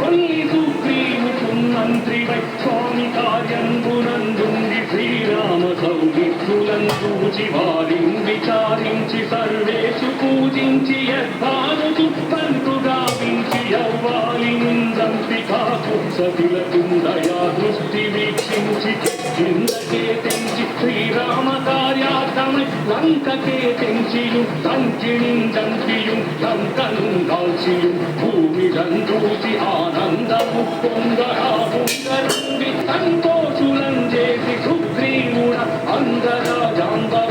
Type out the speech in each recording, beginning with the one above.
తొలి సుగ్రీవుకు మంత్రివై స్వామి కార్యంబునందుండి శ్రీరామ సౌమిత్రులను చూచి వారిని విచారించి సర్వేషు పూజించి యద్భానుచు పంతు గావించి యవ్వాలి నుందంపికాకు సతిలకుందయా దృష్టి వీక్షించి కిందకే తెంచి శ్రీరామ కార్యార్థమై లంకకే తెంచియు తంకిణిందంపియు లంకను దాల్చియు భూమిదందూచి ఆనందము పొందరాబుందరుండి సంతోషులంజేసి సుగ్రీవుడ అంగరాజాంబవంతాది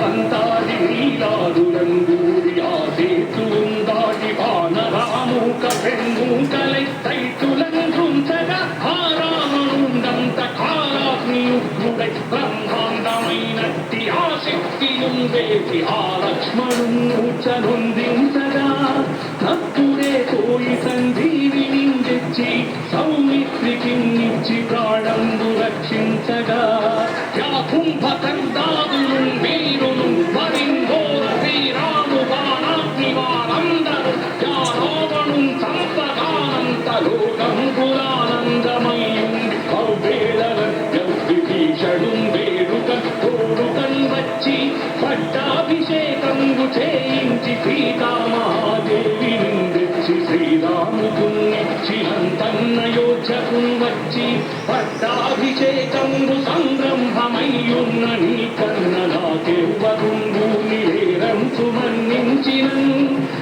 నీలాదులందూరి ఆ సేతులుందాటి వానరామూక పెన్మూకలై తైతులను ధృంచగా ఆ రావణుండంత కాలాగ్నియుగ్ముడై బ్రహ్మాండమైనట్టి ఆ శక్తియుందేసి ఆ లక్ష్మణుంచనుందించగా అప్పుడే పోయి సంజీవిని తెచ్చి సౌమిత్రికి నిచ్చి ప్రాణంబు రక్షించగా యా కుంభకందాదులు వీరులు వరింఘోర శ్రీరాము బాణాగ్ని వారందరూ యా రావణు సంపగానంత లోకంబులానందమయుండి కౌవేళీషడు వేడుక కోడుకన్ వచ్చి పట్టాభిషేకంబు చేయించి సీతామహాదేవి తెచ్చి శ్రీరాముకున్నిచ్చినంతన్నయోధ్యకు వచ్చి పట్టాభిషేకంబు సంరంభమయ్యున్న నీ కన్న నాకెవ్వరుండు నిలేరంచు మన్నించినన్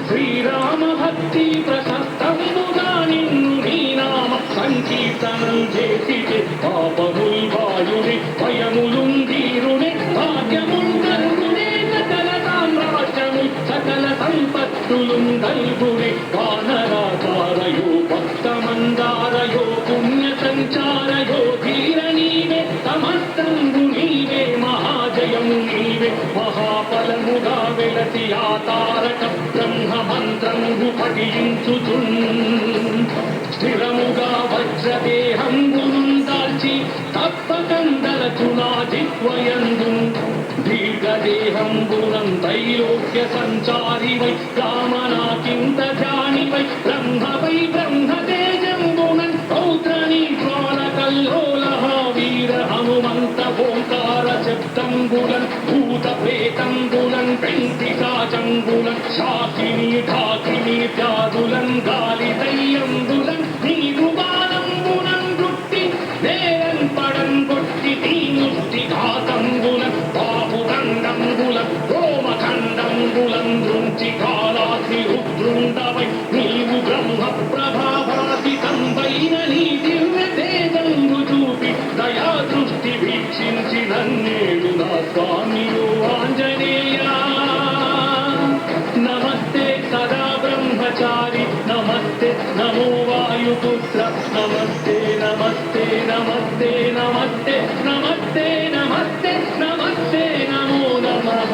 శ్రీరామ భక్తి ప్రశస్తంబుగా నిన్ను నీ నామ సంకీర్తనం చేసితే పాపముల్ వాయుని భయములుందీరునే భాగ్యముందరునే సకల సామ్రాజ్యము సకల సంపత్తులుందల్గునే వానరాచారయో భక్తమందారయో పుణ్య సంచారయో ధీర నీవే సమస్తంబు నీవే మహాజయము నీవే మహాఫలముగా వెలసి ఆ తారక బ్రహ్మ మంత్రము పఠించుచున్ స్థిరముగా వజ్రదేహంబునుందాల్చి తప్పకందలచునా జిహ్వయందు దీర్ఘదేహంబునం త్రైలోక్య సంచారివై రామనాకింత జానివై బ్రహ్మవై బ్రహ్మతేజంబునన్ పౌత్రనీ జ్వాలకల్లోలహ వీర హనుమంత ఓంకార శబ్దంబులన్ భూత ప్రేతంబులన్ పెంటికాచంబులన్ శాకిని ఢాకిని త్యాదులన్ గాలి దయ్యంబులన్ నీరు బాలంబులన్ గుట్టి నేరన్ పడన్ కొట్టి నీ ముష్టి ఘాతంబులన్ బాహుదండంబులన్ రోమఖండంబులన్ దృంచి కాలాగ్ని రుద్రుండవై నీవు బ్రహ్మ ప్రభావాసితంబైన నీ దివ్య తేజంబు చూపి దయా దృష్టి వీక్షించి నన్నేడు నా స్వామియో ఆంజనేయా నమస్తే సదా బ్రహ్మచారి నమస్తే నమో వాయుపుత్ర నమస్తే నమస్తే నమస్తే నమస్తే నమస్తే నమస్తే నమస్తే నమో నమః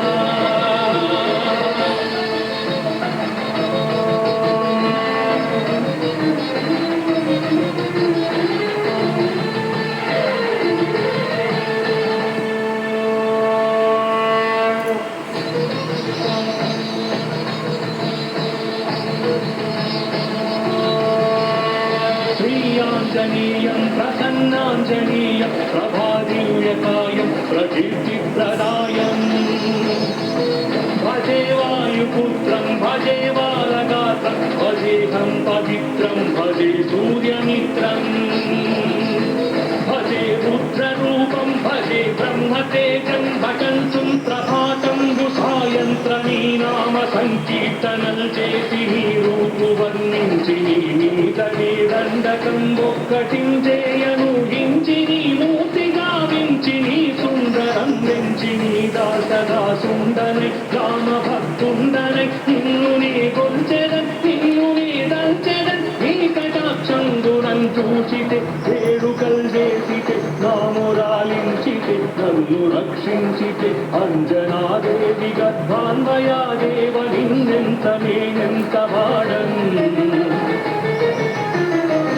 శ్రీయాంజనేయం ప్రసన్నాంజనేయం ప్రభాదివ్యకాయం ప్రకీర్తిప్రదాయం భజే వాయుపుత్రం భజే బాలగాత్రం భజేహం పవిత్రం భజే సూర్యమిత్రం భజే రుద్రరూపం భజే బ్రహ్మతేజం భజంతుం ప్రభాతంబు సాయంత్రమీ నామ సంకీర్తనల్ చేసి నీ రూపు వర్ణించి నీ నీతనే దండకం ఒక్కటించేయను హించి నీ మూర్తి గావించి నీ సుందరం వెంచి నీ దాసగా సుందరై రామ భక్తుండనై నిన్ను నీ గొల్చెదన్ నిన్ను నీ దంచెదన్ నీ కటాక్షంగుణం చూచితే వేడుకల్ చేసితే నామురాలించితే నన్ను రక్షించితే అంజనాదేవి గర్భాన్వయాదేవ నిన్నెంత నేనెంత వాడన్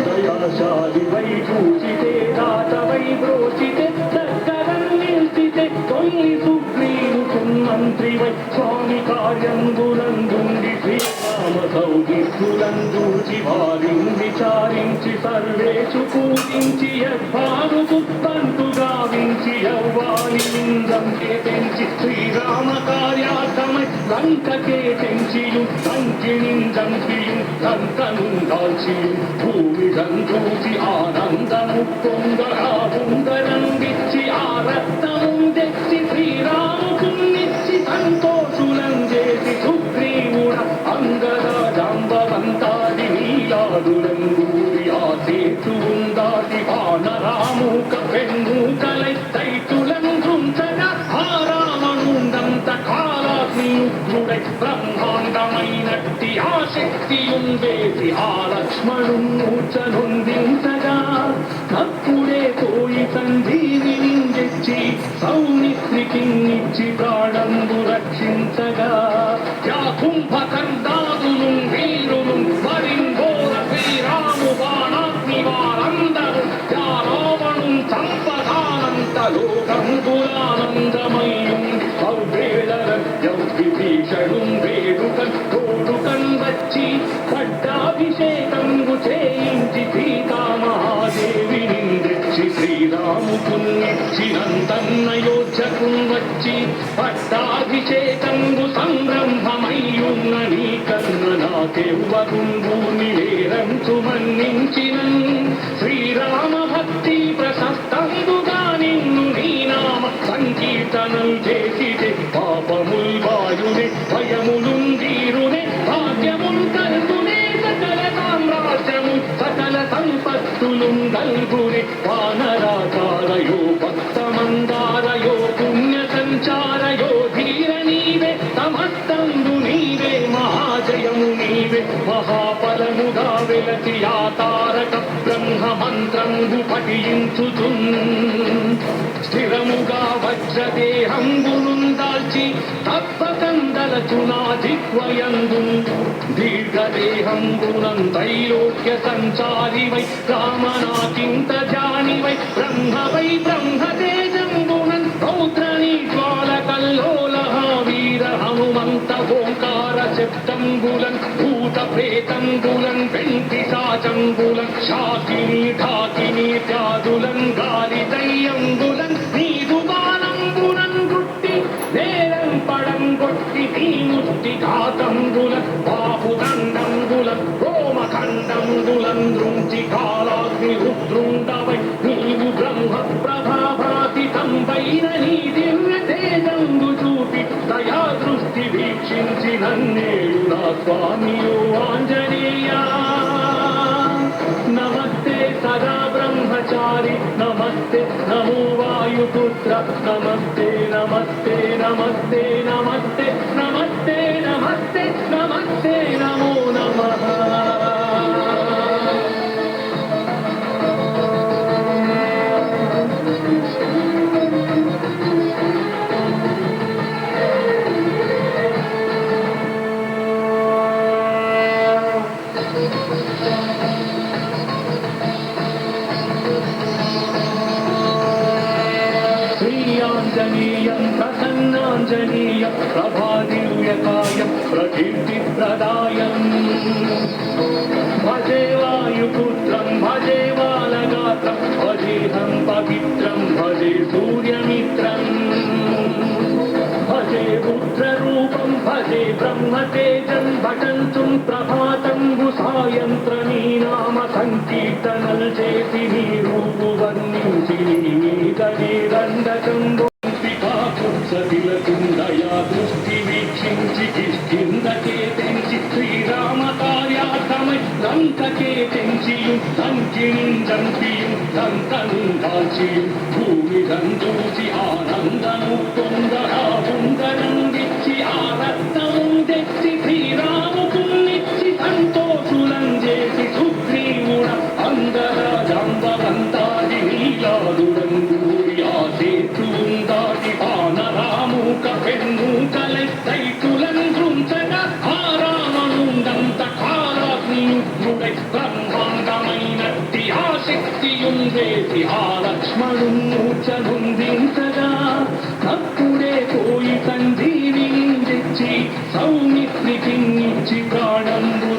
దయాశాలివై చూచితే దాతవై బ్రోచితే దగ్గరం నిల్చితే తొలి సుగ్రీవుకు మంత్రివై స్వామి కార్యంబునందుండి శ్రీరామ సౌమిత్రులను చూచి వారిని విచారించి సర్వేషు పూజించి యద్భానుకు తంతు గావించి యవ్వాలి లింగంకే పెంచి శ్రీరామ కార్యార్థమై లంకకే తెంచియు లంకిణిందంపియు లంకను దాల్చియు భూమి చూచి ఆనందము పొందరాబుందరంగిచ్చి ఆ రత్నము తెచ్చి శ్రీరాముకున్నిచ్చి సంతోషులం చేసి సుగ్రీవుడ అంగద జాంబవంతాది నీలాదులంగూరి ఆ సేతువుందాది వానరామూక పెన్మూకలై దైతులం ధృంచగా ఆ రావణుండంత కాలాగ్నియుగ్రుడై బ్రహ్మాండమైనట్టి ఆ శక్తియుందేసి ఆ లక్ష్మణుమూర్చనుందించగా అప్పుడే పోయి సంజీవిని తెచ్చి సౌమిత్రికిన్నిచ్చి ప్రాణంబు రక్షించగా యా కుంభకర్ణాదులు వీరులు వరింఘోర శ్రీరాము బాణాగ్ని వారందరూ యా రావణు సంపదానంత లోకంబులానందమయం విభీషణుం వేడుకన్ తోడుకన్ వచ్చి పట్టాభిషేకంబు చేయించి సీతామహాదేవి నిందెచ్చి శ్రీరాముకున్నిచ్చినంతన్నయోధ్యకు వచ్చి పట్టాభిషేకంబు సంరంభమయ్యున్న నీ కన్న నాకెవ్వరుంబు నివేరంచు మన్నించినన్ శ్రీరామ భక్తి ప్రశస్తంబుగా నిన్ను నీ నామ సంకీర్తనం చేసితే పాపముల్ వాయునే భయములుందీరునే భాగ్యముల్ కల్గునే సకల సామ్రాజ్యము సకల సంపత్తులుంగల్గునే వానరాకారయో భక్తమందారయో పుణ్య సంచారయో ధీర నీవే సమస్తంబు నీవే మహాజయము నీవే మహాఫలముగా వెలసి ఆ తారక బ్రహ్మ మంత్రంబు పఠించుతున్ స్థిరముగా వజ్రదేహంబునుందాల్చి తప్పకందలచునా జిహ్వయందు దీర్ఘదేహంబునంతైలోక్య సంచారివై రామనాకింత జానివై బ్రహ్మవై బ్రహ్మతేజంబునన్ రౌద్రనీ జ్వాలకల్లోలహ వీర హనుమంత ఓంకార శబ్దంబులన్ భూత ప్రేతంబులన్ వెంకిశాచంబులన్ శాకిని ఢాకిని త్యాదులన్ గాలి దయ్యంబులన్ నీదు బాలంబులన్ గుట్టి నేలం పడం కొట్టి నీ ముష్టి ఘాతంబులన్ బాహుదండంబులన్ రోమఖండంబులన్ దృంచి కాలాగ్ని రుద్రుండవై నీవు బ్రహ్మ ప్రభాభాసితంబైన నీ దివ్య తేజంబు చూపి దయా దృష్టి వీక్షించి నన్నేడు నా స్వామియో ఆంజనేయా నమస్తే సదా బ్రహ్మచారి నమస్తే నమో వాయుపుత్ర నమస్తే నమస్తే నమస్తే నమస్తే నమస్తే నమస్తే నమస్తే నమో నమః శ్రీయాంజనేయం ప్రసన్నాంజనేయం ప్రభాదివ్యకాయం ప్రకీర్తిప్రదాయం భజే వాయుపుత్రం భజే బాలగాత్రం భజేహం పవిత్రం భజే సూర్యమిత్రం భజే రుద్రరూపం భజే బ్రహ్మతేజం భటంతుం ప్రభాతంబు సాయంత్రనీ నామ సంకీర్తనల్ చేసి నీ రూపు వర్ణించి నీ మీదనే దండకంబు సతిలకుందయా దృష్టి వీక్షించి కిష్కిందకే తెంచి శ్రీరామ కార్యార్థమై లంకకే తెంచియు లంకిణిందంపియు లంకను దాల్చియు భూమి దందూచి ఆనందము పొందరాబుందరంగిచ్చి ఆ రత్నము తెచ్చి శ్రీరాముకున్నిచ్చి సంతోషులం చేసి సుగ్రీవుడ అంగద జాంబవంతాది నీలాదులంగూరి ఆ సేతువుందాది వానరామూక పెన్మూకలై దైతులం ధృంచగా ఆ రావణుండంత కాలాగ్నియుగ్రుడై బ్రహ్మాండమైనట్టి ఆ శక్తియుందేసి ఆ లక్ష్మణుమూర్చనుందించగా అప్పుడే పోయి సంజీవిని తెచ్చి సౌమిత్రికిన్నిచ్చి ప్రాణంబు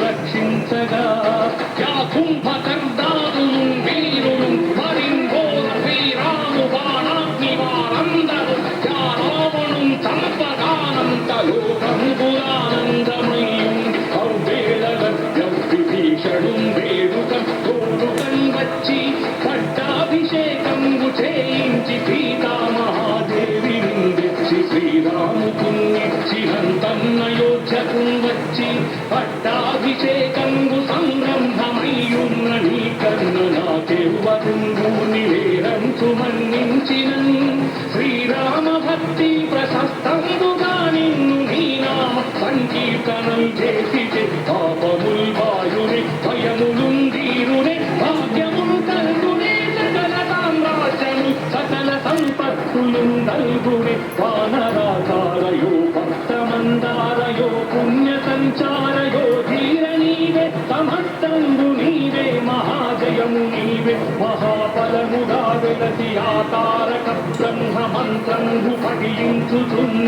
అంకితనం చేసితే పాపముల్ వాయునే భయములుందీరునే భాగ్యములు కలుగునే సకల సామ్రాజ్యము సకల సంపత్తులుందల్గునే వానరాకారయో భక్తమందారయో పుణ్య సంచారయో ధీర నీవే సమస్తంబు నీవే మహాజయము నీవే మహాబలముగా వెలసి ఆతారక బ్రహ్మ మంత్రంబు పఠించుచున్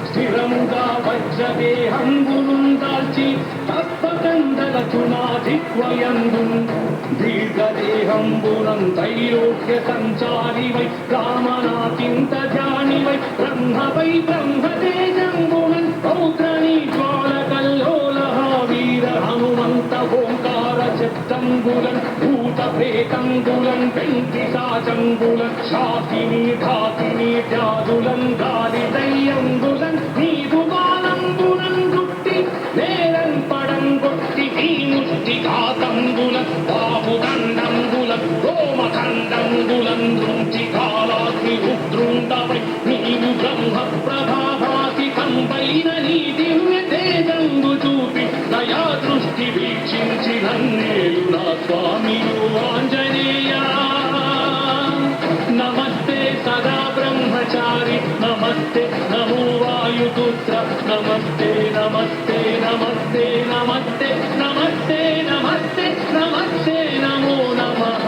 స్థిరముగా వజ్రదేహంబునుందాల్చి తప్పకందలచునాధిక్వయందు దీర్ఘదేహంబునం త్రైలోక్య సంచారివై రామనాథింత ధ్యానివై బ్రహ్మపై బ్రహ్మతేజంబునన్ పౌత్రనీ జ్వాలకల్లోల వీర హనుమంత ఓంకార శబ్దంబులన్ భూత ప్రేతంబులన్ వెంకి సాచంబులన్ శాకిని ఘాతిని త్యాదులన్ గాలి దయ్యంబులన్ నీదు బాలంబులన్ గుట్టి నేరన్ పడం కొట్టి నీ ముష్టి ఘాతంబులన్ బాబుదండంబులన్ రోమఖండంబులన్ దృంచి కాలాగ్ని రుద్రుండపై నీవు బ్రహ్మ ప్రభాభాసి కంపైన నీ దివ్య తేజంబు చూపి దయా దృష్టి వీక్షించి నన్నేలు నా స్వామియు ఆంజనేయ నమస్తే సదా బ్రహ్మచారి నమస్తే నమో వాయుపుత్ర నమస్తే నమస్తే నమస్తే నమస్తే నమస్తే నమస్తే నమస్తే నమో నమః